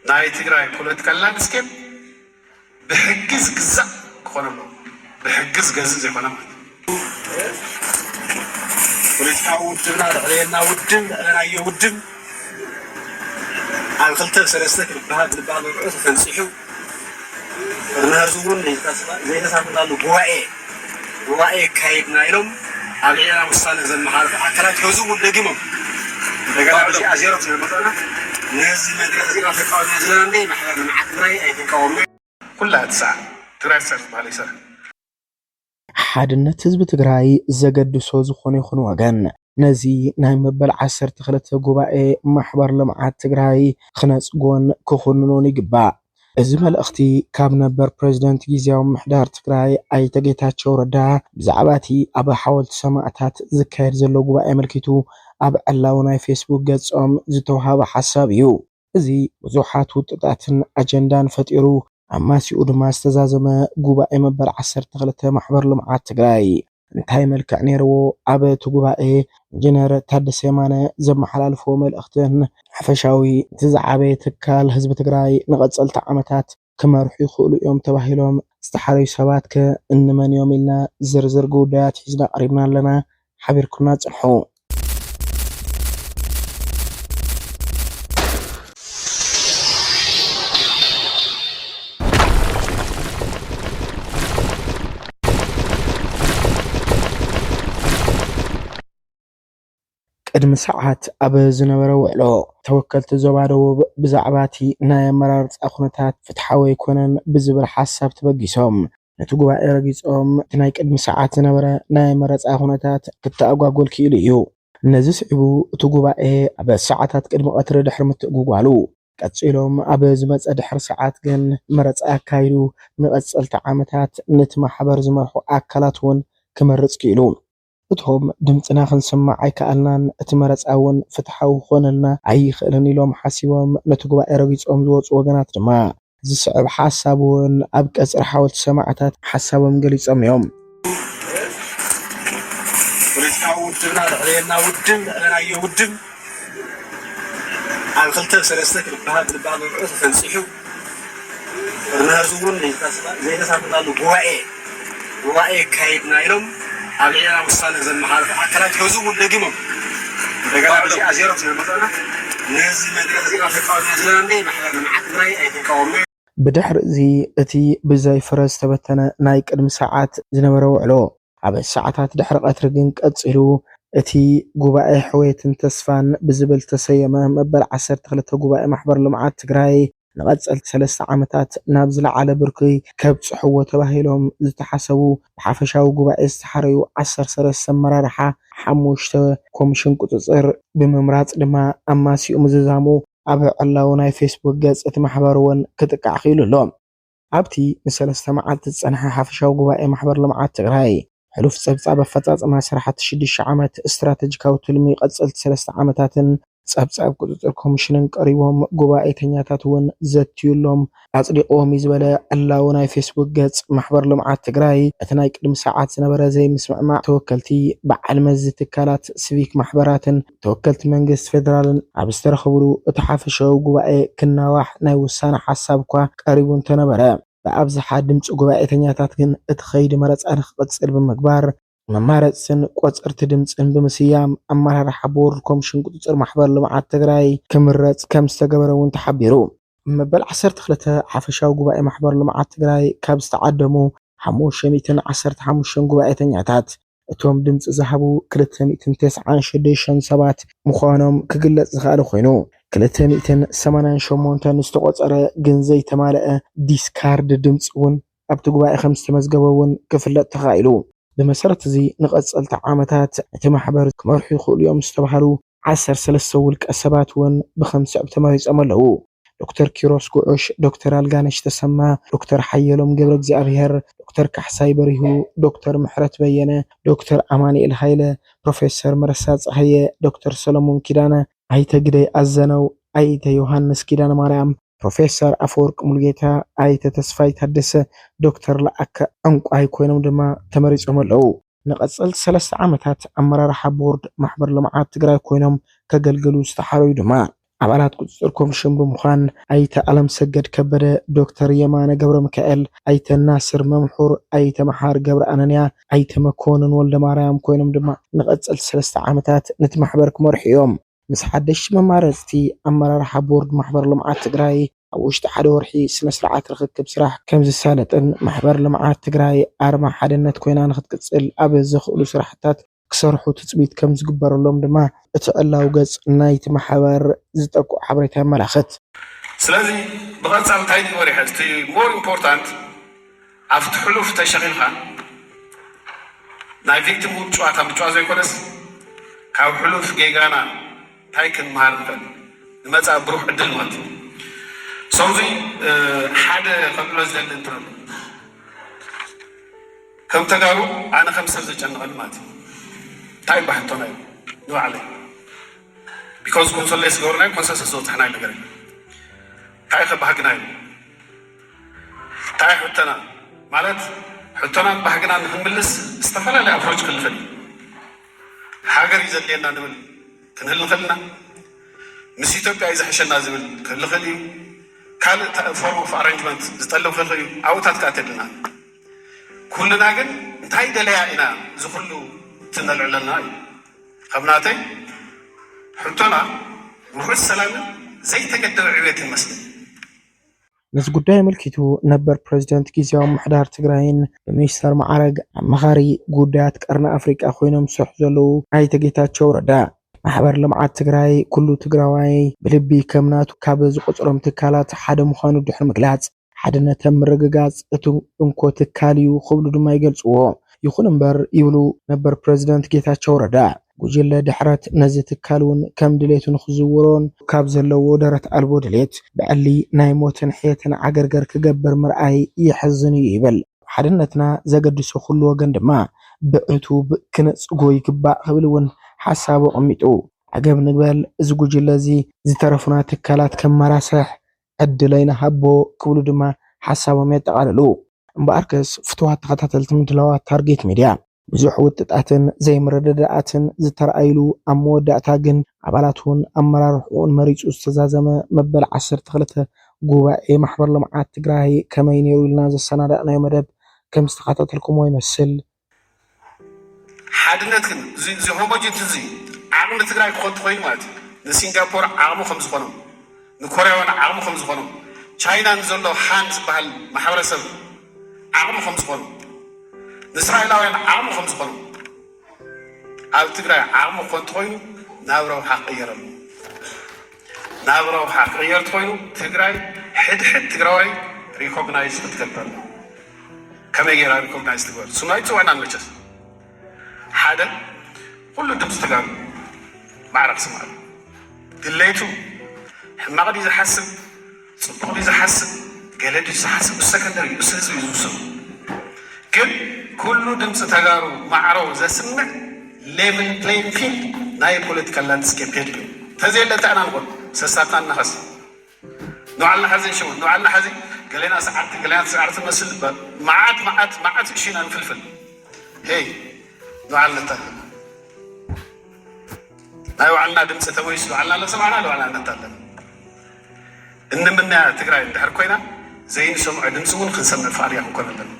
ناي تجراي بوليتيكال لاندسكيب بحجز جزء كونم بحجز جزء كونم بوليتيكا ودنا علينا ودن أنا يودن على خلته سلسلة بهذا البعض الرؤوس فنسيحو نهزون زي نسمع له بواعي كايدنا يلوم علينا مستند زي المحارب أكلات هزوم دقيمهم دقيقة بس أزيرة في المطعم نهزم دقيقة في قاعدة نزلنا ليه محلنا معكري أي تقاوم كلها تسعة تراسل مالي سر حادنة حزب تግራይ زገድሶ ዝኾነ ይኹን ወገን ነዚ ናይ መበል 12 ጉባኤ ማሕበር ልምዓት ትግራይ ክነጽጎን ክኹንኖን ይግባእ እዚ መልእኽቲ ካብ ነበር ፕሬዝዳንት ጊዜያዊ ምሕዳር ትግራይ ኣይተ ጌታቸው ረዳ ብዛዕባቲ ኣብ ሓወልቲ ሰማዕታት ዝካየድ ዘሎ ጉባኤ መልኪቱ ኣብ ዕላው ናይ ፌስቡክ ገጾም ዝተውሃበ ሓሳብ እዩ እዚ ብዙሓት ውጥጣትን ኣጀንዳን ፈጢሩ ኣማሲኡ ድማ ዝተዛዘመ ጉባኤ መበል 12 ማሕበር ልምዓት ትግራይ እንታይ መልክዕ ነይርዎ ኣብ እቲ ጉባኤ ኢንጂነር ታደሰ የማነ ዘመሓላልፎ መልእኽትን ሓፈሻዊ ዝዓበየ ትካል ህዝቢ ትግራይ ንቐጸልቲ ዓመታት ክመርሑ ይኽእሉ እዮም ተባሂሎም ዝተሓረዩ ሰባት እንመን እዮም ኢልና ዝርዝር ጉዳያት ሒዝና ቀሪብና ኣለና ሓቢርኩና ጽንሑ قدم ساعات أب زنبرة وعلو توكلت زبادو بزعباتي ناي مرارت أخنتات فتحاوي يكونن بزبر حساب تبقيسهم نتوقع إرقيسهم تناي قدم ساعات زنبرة ناي مرارت أخنتات كتاقوا كيليو نزيس عبو توقع أب ساعتات قدم قطر دحر متقوقالو كتسيلهم أب زمز أدحر ساعات جن مرارت أكايلو نغسلت عامتات نتما حبر زمرحو أكلاتون كمرت كيلون እቶም ድምጽና ክንሰማዕ ኣይከኣልናን እቲ መረጻውን ፍትሓዊ ኾነልና ኣይኽእልን ኢሎም ሓሲቦም ነቲ ጉባኤ ረጊጾም ዝወፁ ወገናት ድማ ዝስዕብ ሓሳብ እውን ኣብ ቀጽሪ ሓወልቲ ሰማዕታት ሓሳቦም ገሊጾም እዮም ፖለቲካዊ ውድብና ልዕለየና ውድብ ልዕለናዮ ውድብ ኣብ ክልተ ሰለስተ ክልበሃል ዝባል ርዕስ ተንፂሑ ነህዚ እውን ዘይተሳተፋሉ ጉባኤ ካይድና ኢሎም علينا مستند زي المحارب أكلات هزوم دقيمهم دقيقة بس أزيرة في المطعم نزل دقيقة في قاعدة نزلنا ليه محلنا معكري أي تقاوم بدحر زي أتي بزاي فرز تبتنا نايك قدم ساعات زنبرو علو عبا الساعات دحر قطرقين كأتصلو أتي قبائي حويت تسفان بزبل تسيما مبال 13 قبائي محبر لمعات تقراي نغتسألت 3 عامتات نابزل على بركي كبت حوة تباهيلهم زتحسبوا بحافشاو قبائي استحريو 10 سرس مرارحة حموشت كوميشن قطصر بممرات لما أماسي أمززامو أبع اللهوناي فيسبوك جاز اتمحبرون كتقع خيلو لهم عبتي نسلسة معالت تسأنها حافشاو قبائي محبر لمعات تغراي حلوف صعب فتات أما سرحة شديش عامات استراتيجيكاو تلمي قتسألت 3 عامتات صعب قطر كوميشنن قريبهم ጉባኤተኛታት እውን ዘትዩሎም ኣጽዲቆም ይዝበለ ኣላው ናይ ፌስቡክ ገጽ ማሕበር ልምዓት ትግራይ እቲ ናይ ቅድም ሰዓት ዝነበረ ዘይምስማዕማዕ ተወከልቲ በዓል መዚ ትካላት ሲቪክ ማሕበራትን ተወከልቲ መንግስቲ ፌደራልን ኣብ ዝተረኸብሉ እቲ ሓፈሻዊ ጉባኤ ክናዋሕ ናይ ውሳነ ሓሳብ እኳ ቀሪቡ እንተነበረ ብኣብዝሓ ድምፂ ጉባኤተኛታት ግን እቲ ኸይዲ መረፃ ንኽቕፅል ብምግባር መማረፅን ቆፅርቲ ድምፅን ብምስያም ኣመራርሓ ቦርድ ኮሚሽን ቁፅፅር ማሕበር ልምዓት ትግራይ ክምረፅ ከም ዝተገበረ እውን ተሓቢሩ መበል 12 ሓፈሻዊ ጉባኤ ማሕበር ልምዓት ትግራይ ካብ ዝተዓደሙ 515 ጉባኤተኛታት እቶም ድምፂ ዝሃቡ 296 ሰባት ምዃኖም ክግለጽ ዝኽኣል ኮይኑ 288 ዝተቆፀረ ግን ዘይተማልአ ዲስካርድ ድምፂ እውን ኣብቲ ጉባኤ ከም ዝተመዝገበ እውን ክፍለጥ ተኻኢሉ بمسارة زي نقصلت عامتات تمحبر كمرحو يخول يوم استبحرو 13 ولك أسبات ون ب5 بتماريز أمله دكتور كيروس قعش دكتور الغانش تسمى دكتور حيلوم قبرك زعبير دكتور كحساي بريهو دكتور محرت بيانة دكتور أماني الهيلة بروفيسور مرسات هي دكتور سلمون كيدانا هيتا قدي أزنو أيتا يوهانس كيدانا مريم بروفيسور أفورك ملغيتا أيتا تسفاي تحدث دكتور لأك أنقو أي كوينم دما تماريز أملو نقصلت 3 عامتات أمرارحة بورد محبر لمعات تقراي كوينم كقلقلو استحارو دما አባላት ቁጥጥር ኮሚሽን በመሆን አይተ ዓለም ሰገድ ከበደ ዶክተር የማነ ገብረ ሚካኤል አይተ ናስር መምሑር አይተ መሓር ገብረ አነንያ አይተ መኮንን ወልደ ማርያም ኮይኖም ድማ ንቀጽል 3 ዓመታት ነቲ ማሕበር ክመርሑ እዮም ምስ ሓድሽ መማረጽቲ ኣመራርሓ ቦርድ ማሕበር ልምዓት ትግራይ ኣብ ውሽጢ ሓደ ወርሒ ስነ ስርዓት ርክክብ ስራሕ ከም ዝሳለጥን ማሕበር ልምዓት ትግራይ ኣርማ ሓድነት ኮይና ንክትቅጽል ኣብ ዝኽእሉ ስራሕታት ክሰርሑ ትጽቢት ከም ዝግበረሎም ድማ እቲ ዕላው ገጽ ናይቲ ማሕበር ዝጠቁዕ ሓበሬታ የመላኽት ስለዚ ብቐጻሊ እንታይ ወሪሕ እቲ ሞር ኢምፖርታንት ኣብቲ ሕሉፍ ተሸኺልካ ናይ ቪክቲም ጨዋታ ብጨዋ ዘይኮነስ ካብ ሕሉፍ ጌጋና እንታይ ክንመሃር ንኽእል ንመጻኢ ብሩህ ዕድል ማለት እዩ ሰውዚ ሓደ ከብሎ ዝደሊ እንትነ ከም ተጋሩ ኣነ ከም ሰብ ዘጨንቐኒ ማለት እዩ እንታይ ባህቶና እዩ ንባዕለይ ቢኮዝ ኮንሶሌስ ገበርናዮ ኮንሰንሰስ ዘብፅሕናዮ ነገር እዩ እንታይ ከባህግና እዩ እንታይ ሕቶና ማለት ሕቶናን ባህግና ንክንምልስ ዝተፈላለዩ ኣፕሮች ክንልኽእል ሃገር እዩ ዘድልየና ንብል ክንህል ንኽእልና ምስ ኢትዮጵያ እዩ ዘሕሸና ዝብል ክህል ንኽእል እዩ ካልእ ፎርም ኦፍ ኣሬንጅመንት ዝጠልብ ክህል እዩ ኣብታት ካተድና ኩልና ግን እንታይ ደለያ ኢና ዝኩሉ ትነልዕለና እዩ ከምናተይ ሕቶና ውሑድ ሰላምን ዘይተገደበ ዕብየትን መስሊ ነዚ ጉዳይ መልኪቱ ነበር ፕሬዚደንት ጊዜያዊ ምሕዳር ትግራይን በሚኒስተር ማዕረግ ኣማኻሪ ጉዳያት ቀርኒ ኣፍሪቃ ኮይኖም ዝሰርሑ ዘለዉ ኣይተ ጌታቸው ረዳ ማሕበር ልምዓት ትግራይ ኩሉ ትግራዋይ ብልቢ ከምናቱ ካብ ዝቆፅሮም ትካላት ሓደ ምዃኑ ድሕሪ ምግላጽ ሓድነቶም ምርግጋጽ እቲ እንኮ ትካል እዩ ክብሉ ድማ ይገልጽዎ ይኹን እምበር ይብሉ ነበር ፕሬዚደንት ጌታቸው ረዳ ጉጅለ ድሕረት ነዚ ትካል እውን ከም ድሌቱ ንኽዝውሮን ካብ ዘለዎ ደረት ኣልቦ ድሌት ብዕሊ ናይ ሞትን ሕየትን ዓገርገር ክገብር ምርኣይ ይሕዝን እዩ ይብል ሓድነትና ዘገድሶ ኩሉ ወገን ድማ ብእቱ ክነጽጎ ይግባእ ክብል እውን ሓሳቡ ቀሚጡ ዓገብ ንግበል እዚ ጉጅለ እዚ ዝተረፉና ትካላት ከም መራስሕ ዕድለይና ሃቦ ክብሉ ድማ ሓሳቦም የጠቃልሉ እምበኣርከስ ፍትዋት ተኸታተልቲ ምድላዋት ታርጌት ሚድያ ብዙሕ ውጥጣትን ዘይምርድዳእትን ዝተረኣይሉ ኣብ መወዳእታ ግን ኣባላቱን ኣመራርሑን መሪፁ ዝተዛዘመ መበል 12 ጉባኤ ማሕበር ልምዓት ትግራይ ከመይ ነይሩ ኢልና ዘሰናዳእናዮ መደብ ከም ዝተኸታተልኩሞ ይመስል ሓድነት ግን እዚ ሆሞጂት እዚ ዓቕሚ ትግራይ ክኾን ትኾይኑ ማለት እዩ ንሲንጋፖር ዓቕሙ ከም ዝኾኖም ንኮርያውን ዓቕሙ ከም ዝኾኖም ቻይናን ዘሎ ሃን ዝበሃል ማሕበረሰብ ዓቕሙ ከም ዝኾኑ ንእስራኤላውያን ዓቕሙ ከም ዝኾኑ ኣብ ትግራይ ዓቕሙ ክኾን ትኾይኑ ናብ ረብሓ ክቕየረሉ ናብ ረብሓ ክቕየር ትኾይኑ ትግራይ ሕድሕድ ትግራዋይ ሪኮግናይዝ ክትገብረሉ ከመይ ጌራ ሪኮግናይዝ ትግበር ስማይ ፅውዕና ንመቸስ ሓደ ኩሉ ድምፂ ተጋሩ ማዕረግ ስምዓሉ ድሌቱ ሕማቕ ድዩ ዝሓስብ ጽቡቕ ድዩ ዝሓስብ ገለ ድዩ ዝሓስብ ሰከንደሪ እዩ ህዝቢ እዩ ዝውስኑ ግን ኩሉ ድምፂ ተጋሩ ማዕሮ ዘስምዕ ሌቭል ፕሌይንግ ፊልድ ናይ ፖለቲካል ላንድስኬፕ የድልዩ ተዘየለንታ ኢና ንኾን ሰሳትና እናኸስ ንባዕልና ሓዚ ንሸውት ንባዕልና ሓዚ ገሌና ሰዓርቲ መስል መዓት እሺና ንፍልፍል ሄይ ንባዕልና ነታለን ናይ ባዕልና ድምፂ ተወይሱ ባዕልና ለሰማዕና ንባዕልና ነታለን እንምናያ ትግራይ እንድሕር ኮይና ዘይንሰምዖ ድምፂ እውን ክንሰምዕ ፍቃድያ ክንኮን ኣለና